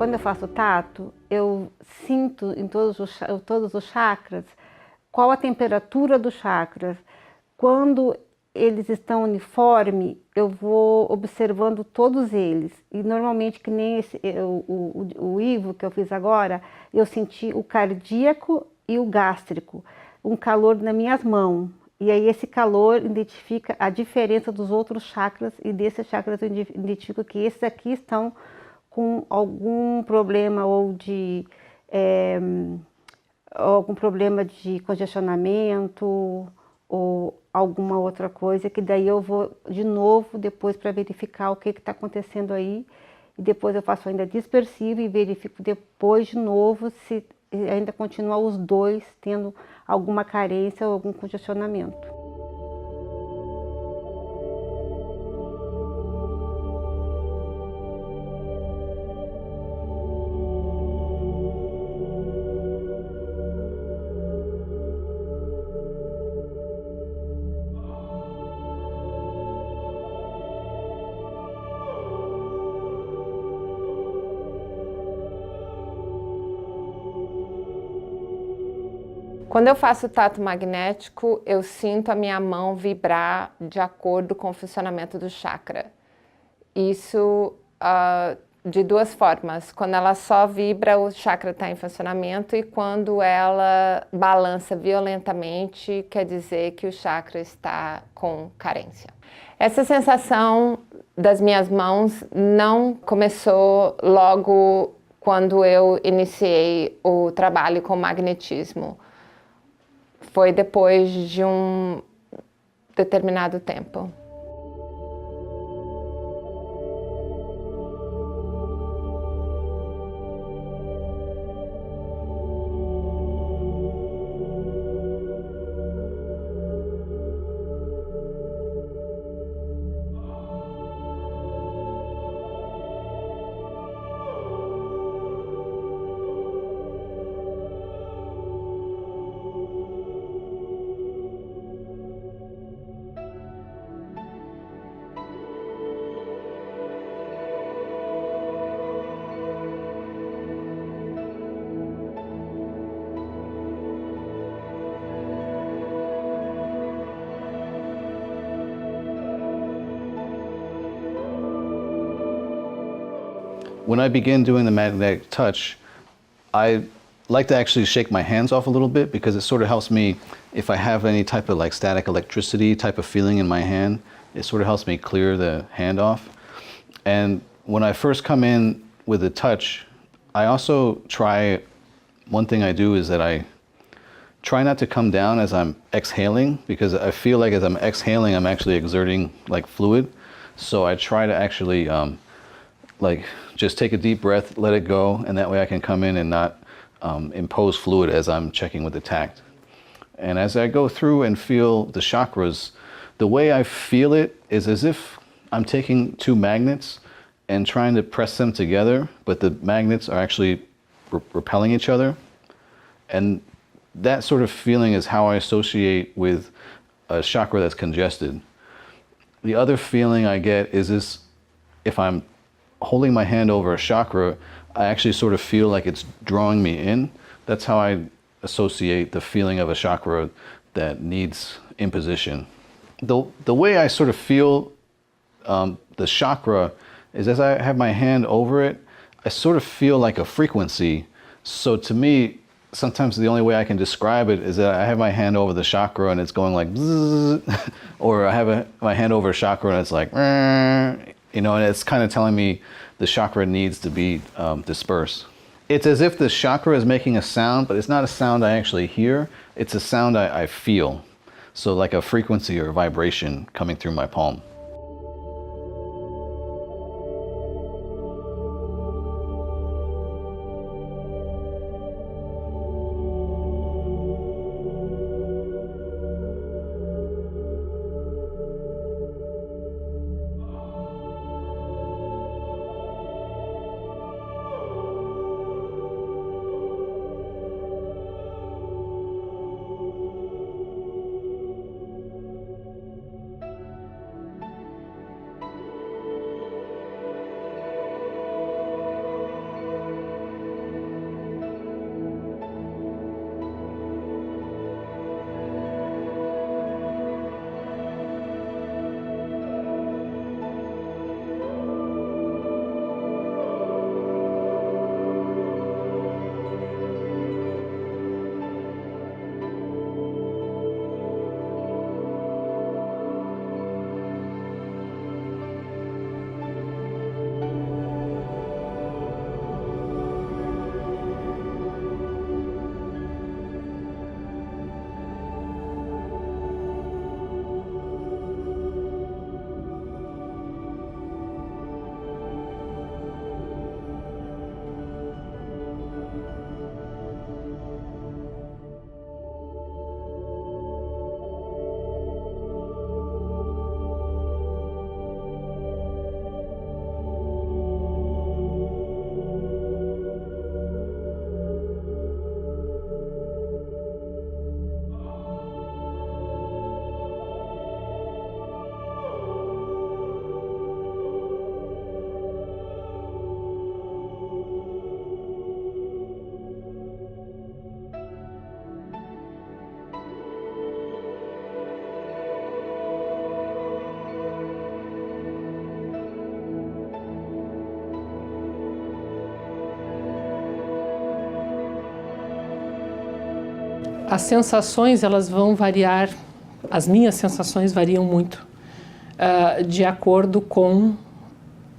Quando eu faço tato, eu sinto em todos os chakras qual a temperatura dos chakras. Quando eles estão uniformes, eu vou observando todos eles. E normalmente, que nem o Ivo que eu fiz agora, eu senti o cardíaco e o gástrico, um calor nas minhas mãos. E aí esse calor identifica a diferença dos outros chakras, e desses chakras eu identifico que esses aqui estão com algum problema algum problema de congestionamento ou alguma outra coisa, que daí eu vou de novo depois para verificar o que está acontecendo aí, e depois eu faço ainda dispersivo e verifico depois de novo se ainda continua os dois tendo alguma carência ou algum congestionamento. Quando eu faço tato magnético, eu sinto a minha mão vibrar de acordo com o funcionamento do chakra. Isso de duas formas. Quando ela só vibra, o chakra está em funcionamento, e quando ela balança violentamente, quer dizer que o chakra está com carência. Essa sensação das minhas mãos não começou logo quando eu iniciei o trabalho com magnetismo. Foi depois de um determinado tempo. When I begin doing the magnetic touch, I like to actually shake my hands off a little bit, because it sort of helps me, if I have any type of like static electricity type of feeling in my hand, it sort of helps me clear the hand off. And when I first come in with the touch, I also try, one thing I do is that I try not to come down as I'm exhaling, because I feel like as I'm exhaling, I'm actually exerting like fluid. So I try to actually like just take a deep breath, let it go, and that way I can come in and not impose fluid as I'm checking with the tact. And as I go through and feel the chakras, the way I feel it is as if I'm taking two magnets and trying to press them together, but the magnets are actually repelling each other. And that sort of feeling is how I associate with a chakra that's congested. The other feeling I get is this, if I'm holding my hand over a chakra, I actually sort of feel like it's drawing me in. That's how I associate the feeling of a chakra that needs imposition. The way I sort of feel the chakra is, as I have my hand over it, I sort of feel like a frequency. So to me, sometimes the only way I can describe it is that I have my hand over the chakra and it's going like bzzz, or I have my hand over a chakra and it's like, you know, and it's kind of telling me the chakra needs to be dispersed. It's as if the chakra is making a sound, but it's not a sound I actually hear. It's a sound I feel. So like a frequency or vibration coming through my palm. As sensações, elas vão variar, as minhas sensações variam muito de acordo com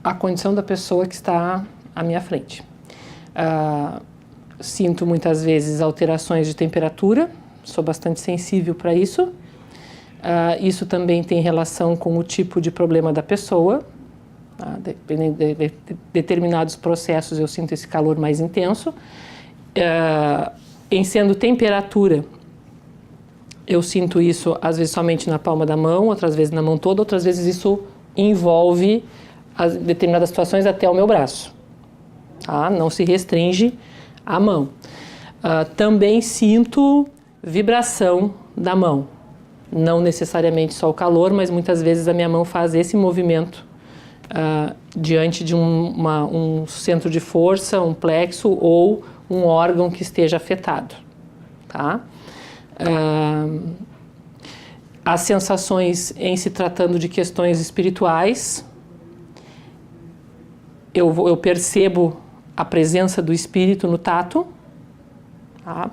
a condição da pessoa que está à minha frente. Sinto muitas vezes alterações de temperatura, sou bastante sensível para isso. Isso também tem relação com o tipo de problema da pessoa. Dependendo de determinados processos eu sinto esse calor mais intenso. Em sendo temperatura, eu sinto isso às vezes somente na palma da mão, outras vezes na mão toda, outras vezes isso envolve determinadas situações até o meu braço. Tá? Não se restringe à mão. Também sinto vibração da mão. Não necessariamente só o calor, mas muitas vezes a minha mão faz esse movimento diante de um centro de força, um plexo ou um órgão que esteja afetado. Tá? As sensações em se tratando de questões espirituais, eu percebo a presença do espírito no tato. Tá?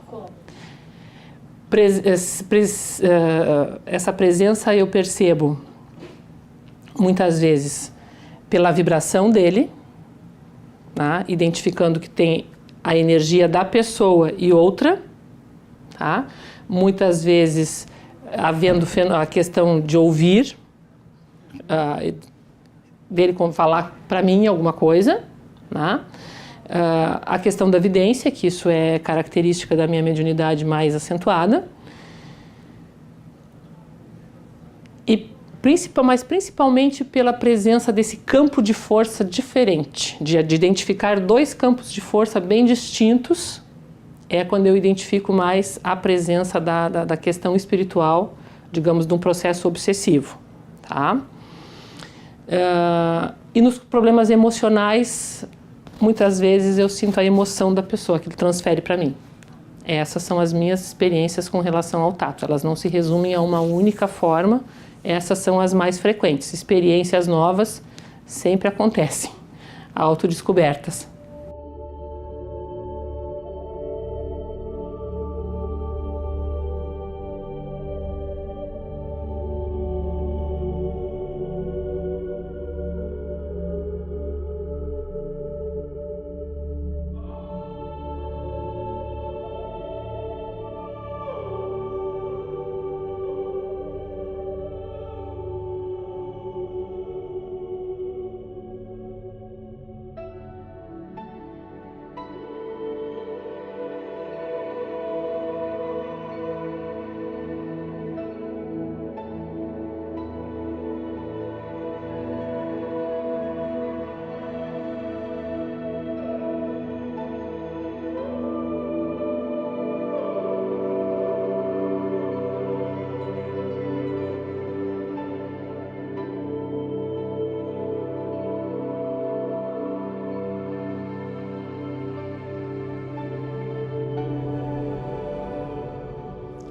Essa presença eu percebo muitas vezes pela vibração dele, tá? Identificando que tem a energia da pessoa e outra, tá? Muitas vezes havendo a questão de ouvir, dele falar para mim alguma coisa, tá? A questão da vidência, que isso é característica da minha mediunidade mais acentuada. Mas principalmente pela presença desse campo de força diferente, de identificar dois campos de força bem distintos, é quando eu identifico mais a presença da questão espiritual, digamos, de um processo obsessivo. Tá? E nos problemas emocionais, muitas vezes eu sinto a emoção da pessoa que ele transfere para mim. Essas são as minhas experiências com relação ao tato. Elas não se resumem a uma única forma. Essas são as mais frequentes. Experiências novas sempre acontecem, autodescobertas.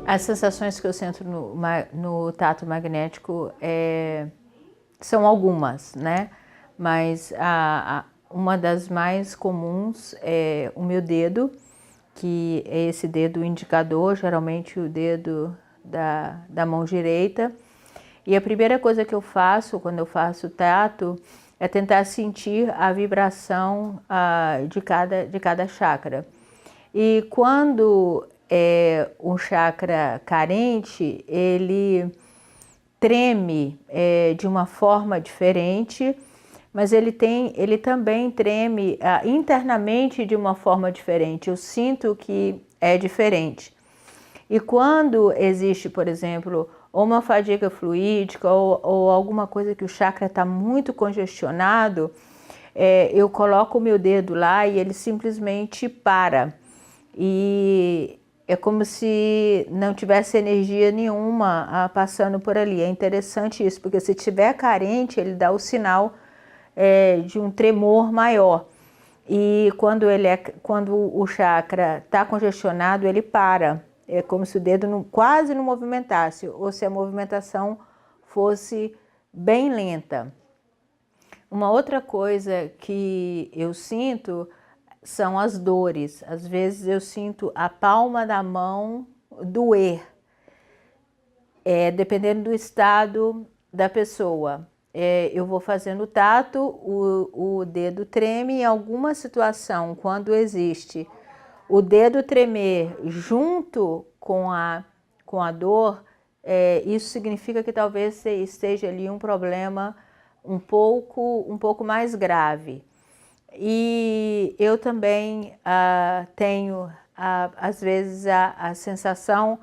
As sensações que eu sinto no tato magnético são algumas, né? Mas uma das mais comuns é o meu dedo, que é esse dedo indicador, geralmente o dedo da mão direita. E a primeira coisa que eu faço quando eu faço tato é tentar sentir a vibração de cada chakra. E quando um chakra carente, ele treme de uma forma diferente, mas ele também treme internamente de uma forma diferente. Eu sinto que é diferente. E quando existe, por exemplo, ou uma fadiga fluídica ou alguma coisa que o chakra está muito congestionado, eu coloco o meu dedo lá e ele simplesmente para. E é como se não tivesse energia nenhuma passando por ali. É interessante isso, porque se tiver carente, ele dá o sinal de um tremor maior. E quando o chakra está congestionado, ele para. É como se o dedo quase não movimentasse, ou se a movimentação fosse bem lenta. Uma outra coisa que eu sinto são as dores. Às vezes eu sinto a palma da mão doer, dependendo do estado da pessoa. Eu vou fazendo o tato, o dedo treme. Em alguma situação, quando existe o dedo tremer junto com a dor, isso significa que talvez esteja ali um problema um pouco mais grave. E eu também tenho, às vezes, a sensação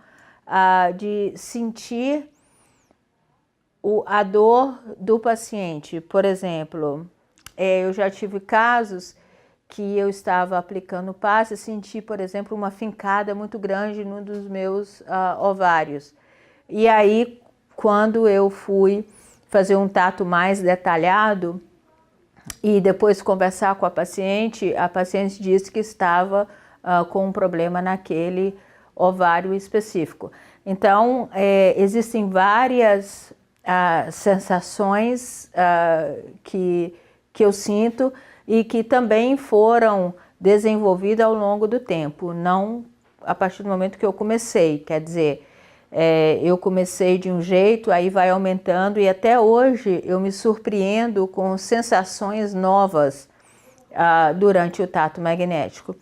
de sentir a dor do paciente. Por exemplo, eu já tive casos que eu estava aplicando passe e senti, por exemplo, uma fincada muito grande num dos meus ovários. E aí, quando eu fui fazer um tato mais detalhado e depois conversar com a paciente disse que estava com um problema naquele ovário específico. Então, existem várias sensações que eu sinto e que também foram desenvolvidas ao longo do tempo, não a partir do momento que eu comecei. Quer dizer, eu comecei de um jeito, aí vai aumentando, e até hoje eu me surpreendo com sensações novas durante o tato magnético.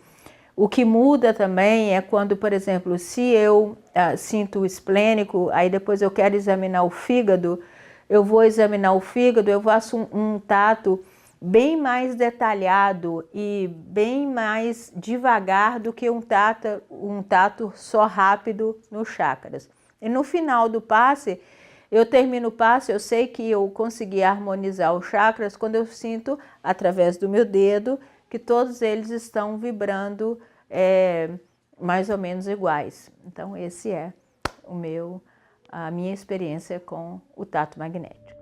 O que muda também é quando, por exemplo, se eu sinto o esplênico, aí depois eu quero examinar o fígado, eu vou examinar o fígado, eu faço um tato bem mais detalhado e bem mais devagar do que um tato só rápido nos chakras. E no final do passe, eu termino o passe, eu sei que eu consegui harmonizar os chakras quando eu sinto, através do meu dedo, que todos eles estão vibrando mais ou menos iguais. Então, esse é a minha experiência com o tato magnético.